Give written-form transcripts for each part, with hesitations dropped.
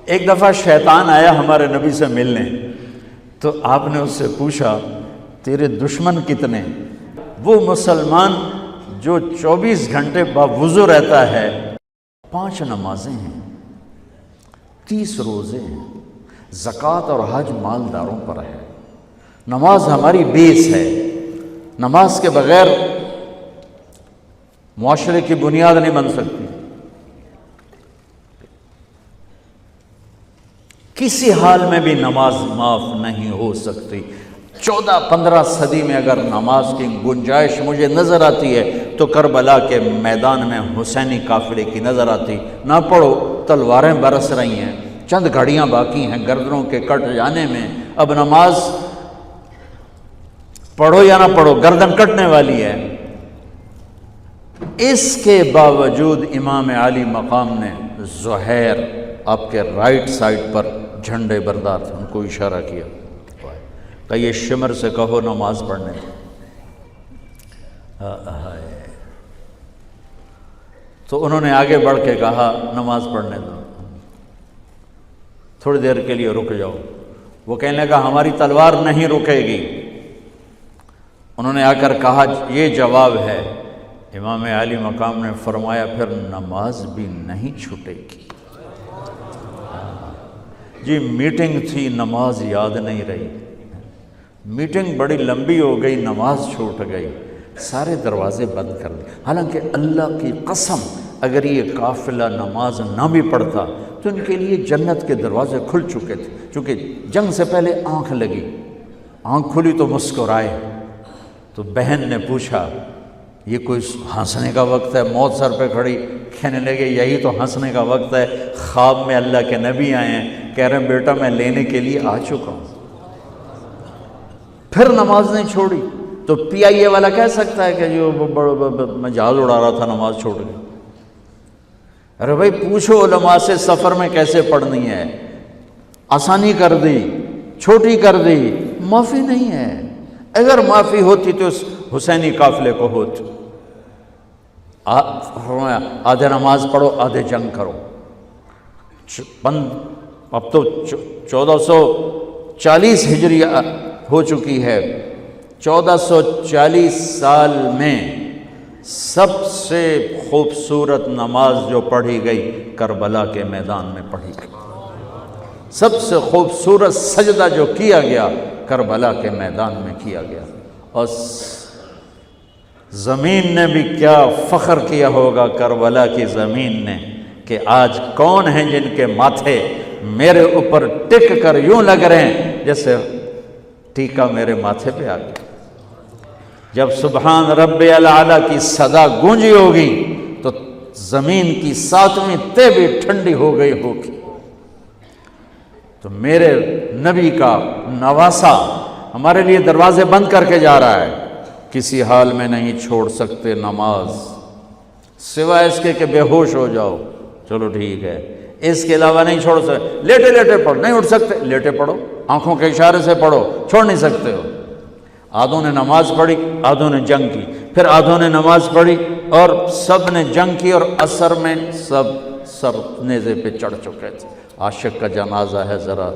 ایک دفعہ شیطان آیا ہمارے نبی سے ملنے، تو آپ نے اس سے پوچھا تیرے دشمن کتنے؟ وہ مسلمان جو 24 گھنٹے باوضو رہتا ہے، 5 نمازیں ہیں، 30 روزے ہیں، زکوٰۃ اور حج مالداروں پر ہے۔ نماز ہماری بیس ہے، نماز کے بغیر معاشرے کی بنیاد نہیں بن سکتی۔ کسی حال میں بھی نماز معاف نہیں ہو سکتی۔ 14-15 صدی میں اگر نماز کی گنجائش مجھے نظر آتی ہے تو کربلا کے میدان میں حسینی قافلے کی نظر آتی۔ نہ پڑھو، تلواریں برس رہی ہیں، چند گھڑیاں باقی ہیں گردنوں کے کٹ جانے میں، اب نماز پڑھو یا نہ پڑھو گردن کٹنے والی ہے۔ اس کے باوجود امام عالی مقام نے زہیر آپ کے رائٹ سائڈ پر جھنڈے بردار تھے، ان کو اشارہ کیا کہ یہ شمر سے کہو نماز پڑھنے تو انہوں نے آگے بڑھ کے کہا نماز پڑھنے دو، تھوڑی دیر کے لیے رک جاؤ۔ وہ کہنے لگا ہماری تلوار نہیں رکے گی۔ انہوں نے آ کر کہا یہ جواب ہے۔ امام عالی مقام نے فرمایا پھر نماز بھی نہیں چھوٹے گی۔ جی میٹنگ تھی، نماز یاد نہیں رہی، میٹنگ بڑی لمبی ہو گئی، نماز چھوٹ گئی، سارے دروازے بند کر دیے۔ حالانکہ اللہ کی قسم اگر یہ قافلہ نماز نہ بھی پڑھتا تو ان کے لیے جنت کے دروازے کھل چکے تھے، چونکہ جنگ سے پہلے آنکھ لگی، آنکھ کھلی تو مسکرائے۔ تو بہن نے پوچھا یہ کوئی ہنسنے کا وقت ہے؟ موت سر پہ کھڑی، کہنے لگے یہی تو ہنسنے کا وقت ہے۔ خواب میں اللہ کے نبی آئے ہیں، کہہ رہے ہیں بیٹا میں لینے کے لیے آ چکا ہوں۔ پھر نماز نہیں چھوڑی تو پی آئی اے والا کہہ سکتا ہے کہ جو میں جہاز اڑا رہا تھا نماز چھوڑ گئی۔ ارے بھائی پوچھو علماء سے سفر میں کیسے پڑھنی ہے، آسانی کر دی، چھوٹی کر دی، معافی نہیں ہے۔ اگر معافی ہوتی تو اس حسینی قافلے کو ہوتی۔ آدھے نماز پڑھو آدھے جنگ کرو۔ اب تو 1440 ہجری ہو چکی ہے، 1440 سال میں سب سے خوبصورت نماز جو پڑھی گئی کربلا کے میدان میں پڑھی گئی، سب سے خوبصورت سجدہ جو کیا گیا کربلا کے میدان میں کیا گیا۔ اور زمین نے بھی کیا فخر کیا ہوگا کربلا کی زمین نے کہ آج کون ہیں جن کے ماتھے میرے اوپر ٹک کر یوں لگ رہے ہیں جیسے ٹیکا میرے ماتھے پہ آ گیا۔ جب سبحان رب الاعلیٰ کی صدا گونجی ہوگی تو زمین کی 7ویں تہ بھی ٹھنڈی ہو گئی ہوگی۔ تو میرے نبی کا نواسا ہمارے لیے دروازے بند کر کے جا رہا ہے۔ کسی حال میں نہیں چھوڑ سکتے نماز، سوائے اس کے کہ بے ہوش ہو جاؤ، چلو ٹھیک ہے، اس کے علاوہ نہیں چھوڑ سکتے۔ لیٹے لیٹے پڑھو، نہیں اٹھ سکتے لیٹے پڑھو، آنکھوں کے اشارے سے پڑھو، چھوڑ نہیں سکتے ہو۔ آدھوں نے نماز پڑھی، آدھوں نے جنگ کی، پھر آدھوں نے نماز پڑھی اور سب نے جنگ کی، اور عصر میں سب سر نیزے پہ چڑھ چکے تھے۔ عاشق کا جنازہ ہے، ذرا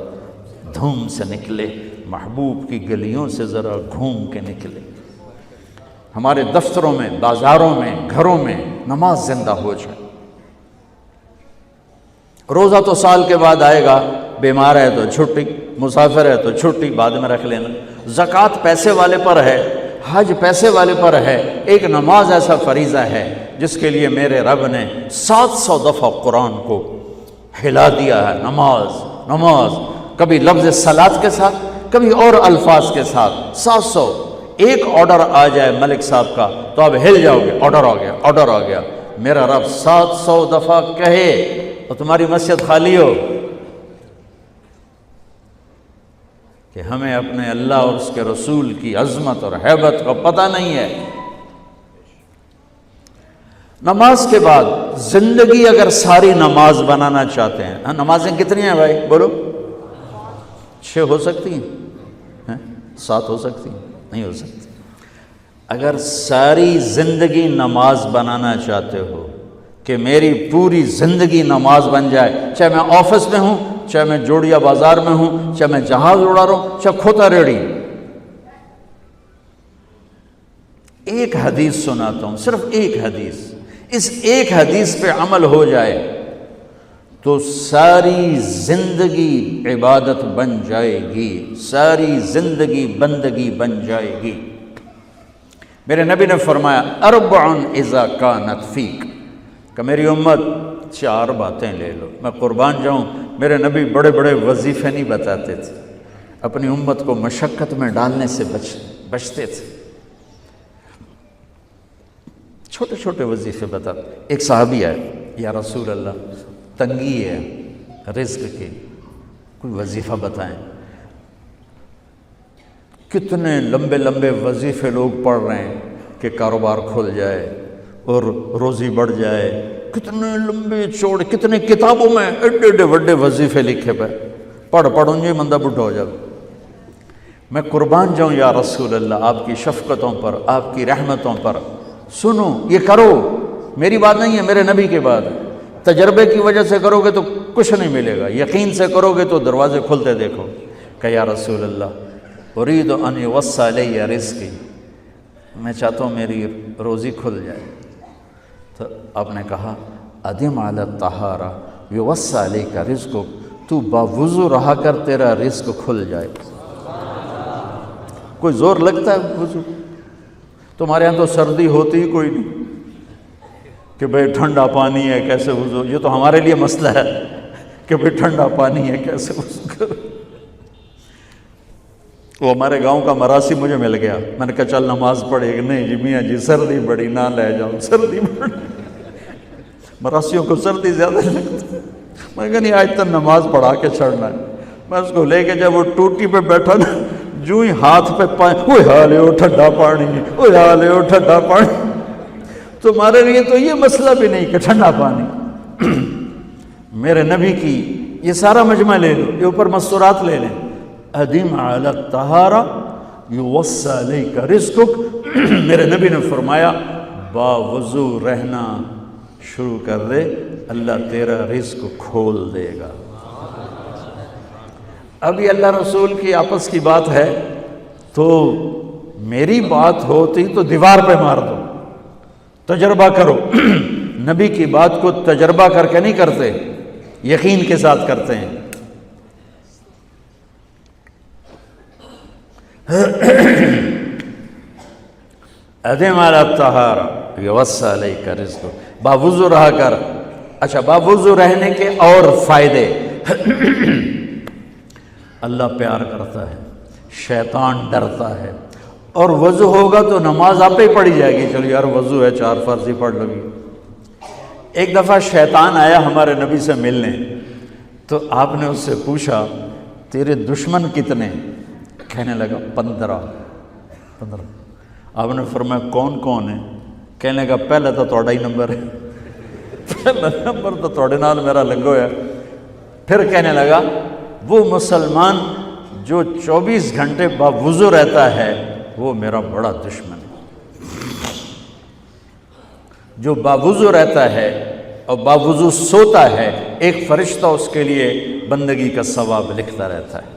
دھوم سے نکلے، محبوب کی گلیوں سے ذرا گھوم کے نکلے۔ ہمارے دفتروں میں، بازاروں میں، گھروں میں نماز زندہ ہو جائے۔ روزہ تو سال کے بعد آئے گا، بیمار ہے تو چھٹی، مسافر ہے تو چھٹی بعد میں رکھ لینا۔ زکوٰۃ پیسے والے پر ہے، حج پیسے والے پر ہے، ایک نماز ایسا فریضہ ہے جس کے لیے میرے رب نے 700 دفعہ قرآن کو ہلا دیا ہے۔ نماز نماز، کبھی لفظ صلاۃ کے ساتھ، کبھی اور الفاظ کے ساتھ، 700۔ ایک آرڈر آ جائے ملک صاحب کا تو آپ ہل جاؤ گے، آرڈر آ گیا، آرڈر آ گیا۔ میرا رب 700 دفعہ کہے اور تمہاری مسجد خالی ہو کہ ہمیں اپنے اللہ اور اس کے رسول کی عظمت اور ہیبت کا پتہ نہیں ہے۔ نماز کے بعد زندگی اگر ساری نماز بنانا چاہتے ہیں، نمازیں کتنی ہیں بھائی بولو؟ 6 ہو سکتی ہیں، 7 ہو سکتی ہیں، نہیں ہو سکتی۔ اگر ساری زندگی نماز بنانا چاہتے ہو کہ میری پوری زندگی نماز بن جائے، چاہے میں آفس میں ہوں چاہے میں جوڑیا بازار میں ہوں، چاہے میں جہاز اڑا رہا ہوں، چاہے کھوتا ریڑی۔ ایک حدیث سناتا ہوں، صرف ایک حدیث، اس ایک حدیث پہ عمل ہو جائے تو ساری زندگی عبادت بن جائے گی، ساری زندگی بندگی بن جائے گی۔ میرے نبی نے فرمایا اربع اذا کانت فیک، کہ میری امت 4 باتیں لے لو۔ میں قربان جاؤں، میرے نبی بڑے بڑے وظیفے نہیں بتاتے تھے، اپنی امت کو مشقت میں ڈالنے سے بچتے تھے، چھوٹے چھوٹے وظیفے بتاتے۔ ایک صحابی آئے، یا رسول اللہ تنگی ہے رزق کی، کوئی وظیفہ بتائیں۔ کتنے لمبے لمبے وظیفے لوگ پڑھ رہے ہیں کہ کاروبار کھل جائے اور روزی بڑھ جائے، کتنے لمبے چوڑے، کتنے کتابوں میں ایڈے ایڈے بڑے وظیفے لکھے پہ، پڑھوں یہ مندہ بڈھا ہو جائے۔ میں قربان جاؤں یا رسول اللہ آپ کی شفقتوں پر، آپ کی رحمتوں پر، سنو یہ کرو، میری بات نہیں ہے، میرے نبی کی بات ہے۔ تجربے کی وجہ سے کرو گے تو کچھ نہیں ملے گا، یقین سے کرو گے تو دروازے کھلتے دیکھو۔ کہ یا رسول اللہ ارید ان یوسع علی رزقی، میں چاہتا ہوں میری روزی کھل جائے۔ تو آپ نے کہا ادم علی الطہارہ یوسع علیک رزقک، تو باوضو رہا کر تیرا رزق کھل جائے۔ کوئی زور لگتا ہے وضو؟ تمہارے ہاں تو سردی ہوتی ہی کوئی نہیں کہ بھئی ٹھنڈا پانی ہے کیسے وضو، یہ تو ہمارے لیے مسئلہ ہے کہ بھئی ٹھنڈا پانی ہے کیسے وضو کرو۔ وہ ہمارے گاؤں کا مراسی مجھے مل گیا، میں نے کہا چل نماز پڑھے کہ نہیں جی میاں جی سردی بڑی نہ لے جاؤں، سردی بڑی، مراسیوں کو سردی زیادہ لگتی۔ میں کہا نہیں آج تک نماز پڑھا کے چھڑنا ہے۔ میں اس کو لے کے جب وہ ٹوٹی پہ بیٹھا نا، جو ہی ہاتھ پہ پائیں، اوہ حالے ہو ٹھنڈا پانی، اوہ حالے ہو ٹھنڈا پانی۔ تمہارے لیے تو یہ مسئلہ بھی نہیں کہ ٹھنڈا پانی۔ میرے نبی کی یہ سارا مجمع لے لو، یہ اوپر مستورات لے لیں، ادم علی الطہارہ یوسع علیک رزقک۔ میرے نبی نے فرمایا باوضو رہنا شروع کر دے، اللہ تیرا رزق کھول دے گا۔ اب یہ اللہ رسول کی آپس کی بات ہے تو میری بات ہوتی تو دیوار پہ مار دو، تجربہ کرو۔ نبی کی بات کو تجربہ کر کے نہیں کرتے، یقین کے ساتھ کرتے ہیں۔ ادم علی الطہارہ یوسع علیک رزقک، باوضو رہا کر۔ اچھا باوضو رہنے کے اور فائدے، اللہ پیار کرتا ہے، شیطان ڈرتا ہے، اور وضو ہوگا تو نماز آپ ہی پڑھی جائے گی، چلو یار وضو ہے 4 فرض ہی پڑھ لو گی۔ ایک دفعہ شیطان آیا ہمارے نبی سے ملنے، تو آپ نے اس سے پوچھا تیرے دشمن کتنے؟ کہنے لگا 15۔ آپ نے فرمایا کون کون ہے؟ کہنے لگا پہلا تو تھوڑا ہی نمبر ہے، پہلا نمبر تو تھوڑے نال میرا لگو ہے۔ پھر کہنے لگا وہ مسلمان جو 24 گھنٹے باوضو رہتا ہے وہ میرا بڑا دشمن ہے۔ جو باوضو رہتا ہے اور باوضو سوتا ہے، ایک فرشتہ اس کے لیے بندگی کا ثواب لکھتا رہتا ہے۔